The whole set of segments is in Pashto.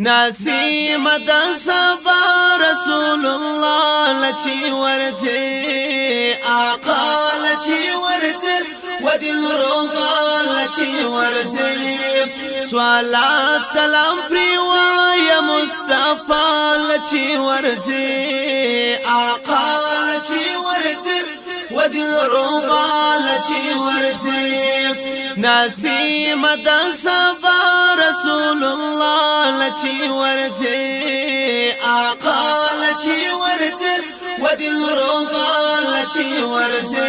نسیم د صفا رسول الله لچی ورته آقا لچی ورته ودل روغا لچی ورته صلوات سلام پریوای مصطفی لچی ورته آقا لچی ورته ودل روغا لچی ورته نسیم د صفا رسول الله لچی ورته آقا لچی ورته ودل روغا لچی ورته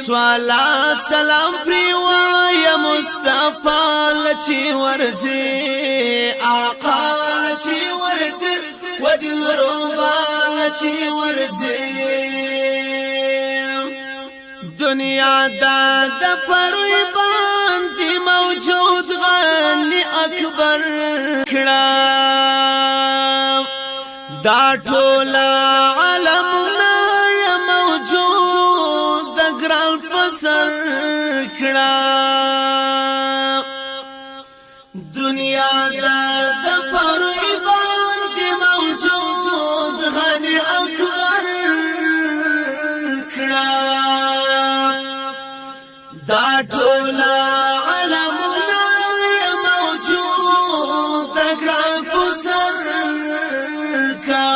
صلوات سلام پریوای مصطفی لچی ورته آقا لچی ورته ودل روغا لچی ورته دنیا د پروي باندې موجود غني اکبر کړه دا ټول عالمنا یا موجود د ګران پسر کړه دنیا د پروي باندې موجود غني اکبر کړه دا ټول عالمنا موجود د ګران پسر کا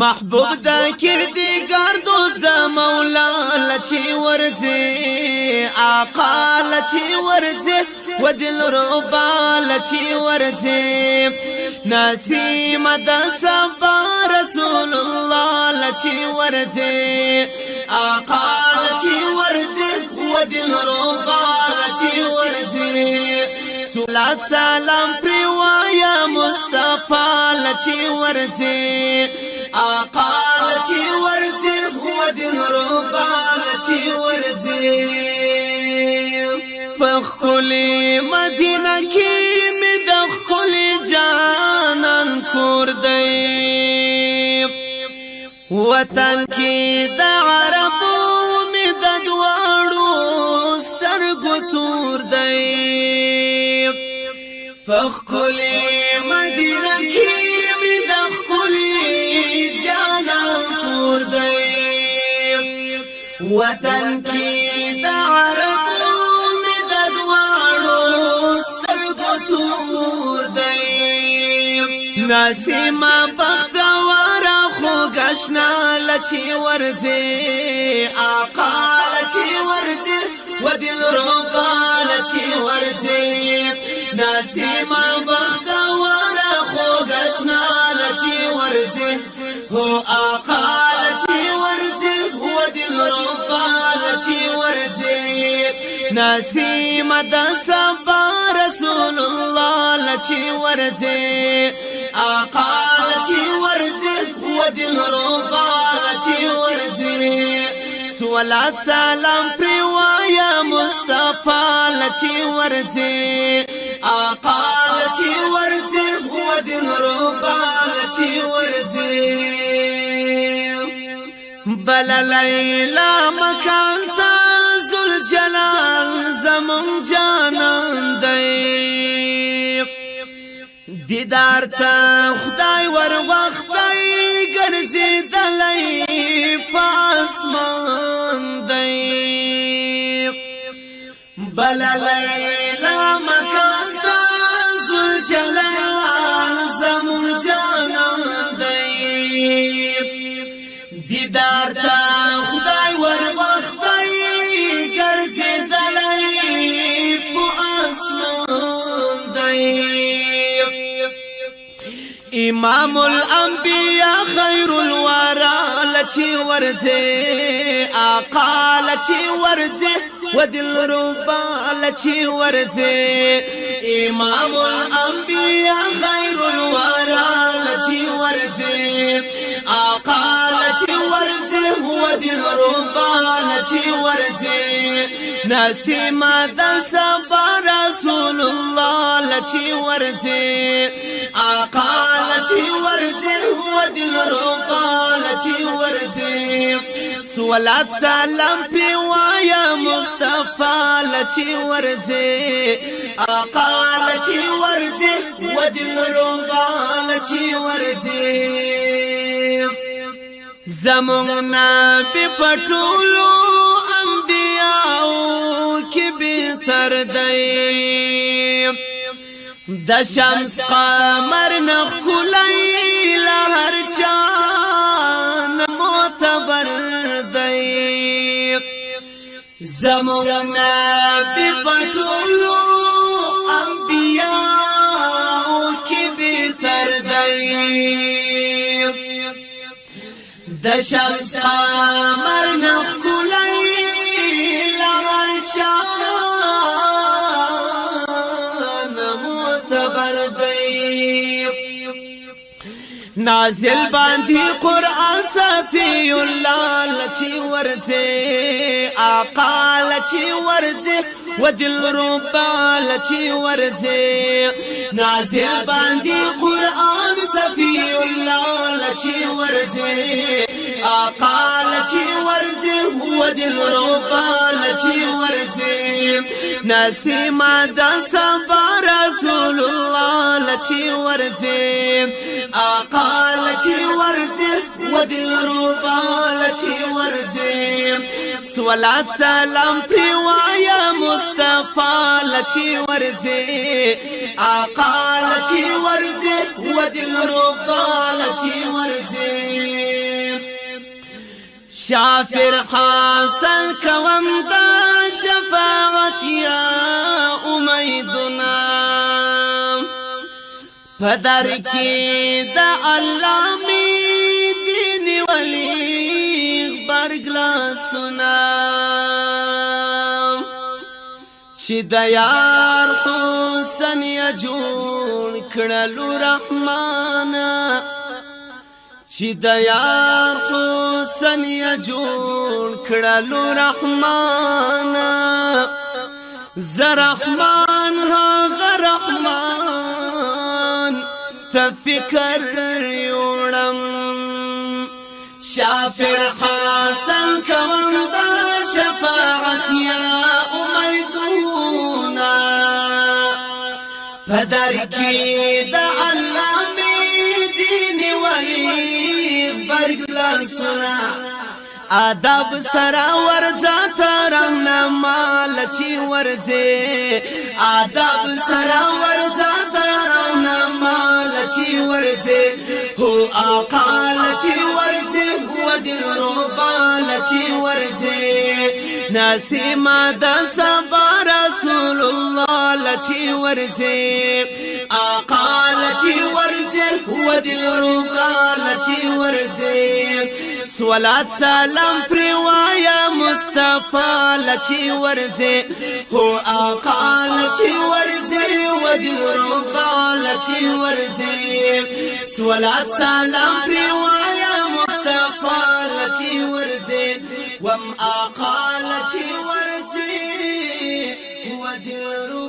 محبوب د کردګار دوست د مولا لچی ورته آقا لچی ورته ودل ربا لچی ورته نسیم د صفا رسول الله لچی ورته آقا لچی ورته ودل ربا لچی ورته صلوات سلام پریوایا مصطفی لچی ورته آقا لچی ورته ودل ربا لچی ورته پخلی مدینه کې می د خپل جانان کور دی وطن کې د عربو می د دواړو سترګو تور دی پخلی مدینه کې می د خپل جانان کور دی وطن کې د عربو نسیم بختوارا خو گشنا لچی ورته آقا لچی ورته ودل ربا لچی ورته نسیم بختوارا خو گشنا لچی ورته هو آقا لچی ورته ودل ربا لچی ورته نسیم د صفا رسول الله لچی ورته آقا لچی ورته ودل ربا لچی ورته صلوات سلام پریوایا مصطفی لچی ورته آقا لچی ورته ودل ربا لچی ورته بل لیلا مکان تا ذل جلال زمون جانان دی دیدار تا خدای ور وختای ګرځیدلای په اسمان دی بل لیلا مکان تا ذل جلال زمون جانان دی دیدار تا خدای ور وختای ګرځیدلای په اسمان دی امام الانبیاء خیر الورى لچی ورته آقا لچی ورته ودل ربا لچی ورته امام الانبیاء خیر الورى لچی ورته آقا لچی ورته ودل ربا لچی ورته نسیم د صفا رسول الله لچی ورته آقا لچی ورته ودل ربا لچی ورته صلوات سلام پریوایا مصطفی لچی ورته آقا لچی ورته دلربا لچی ورځي زمون نبی پټولو انبیاء کی بهتر دی د شمس قمر نخلای لهر چان معتبر دی زمون نبی پټولو انبیاء کی بهتر دی د شمس قمر نخلای لهر چان معتبر دی نازل باندی قرآن صفی اللہ لچی ورځي آقا لچی ورځي و دلربا لچی ورځي نازل باندی قرآن صفی اللہ لچی ورځي آقا لچی ورځي و دلربا لچی ورځي نسیما د سبا رسول الله لچی ورځي آقا لچی ورځي و دلربا لچی ورځي صلوات سلام پی وایا مصطفی لچی ورځي آقا لچی ورځي و دلربا لچی ورځي شافر حاصل کوم دا شفاعت یا امیدنا پدر کی دا الله می دین ولی برگلا سنا چې د یار حسن یا جوړ کړلو رحمان چې د یار حسن یا جوړ کړلو رحمان زرحمان ها رحمان ته فکر یوړم شافر حسن کوم دا شفاعت یا امیدونا پدر کی دا الله می دین ولی برگلا سنا آداب سرا ورځه ترنه مال چی ورځي آداب سرا ورځه ترنه مال چی ورځي هو آقا لچی ورځي هو دلربا لچی ورځي نسیما د سبا رسول الله لچی ورځي آقا لچی ورځي هو دلربا لچی ورځي صلوات سلام پر وایا مصطفی لچی ورځي هو آقا لچی ورځي و دلربا لچی ورځي صلوات سلام پر وایا مصطفی لچی ورځي وم آقا لچی ورځي و دلربا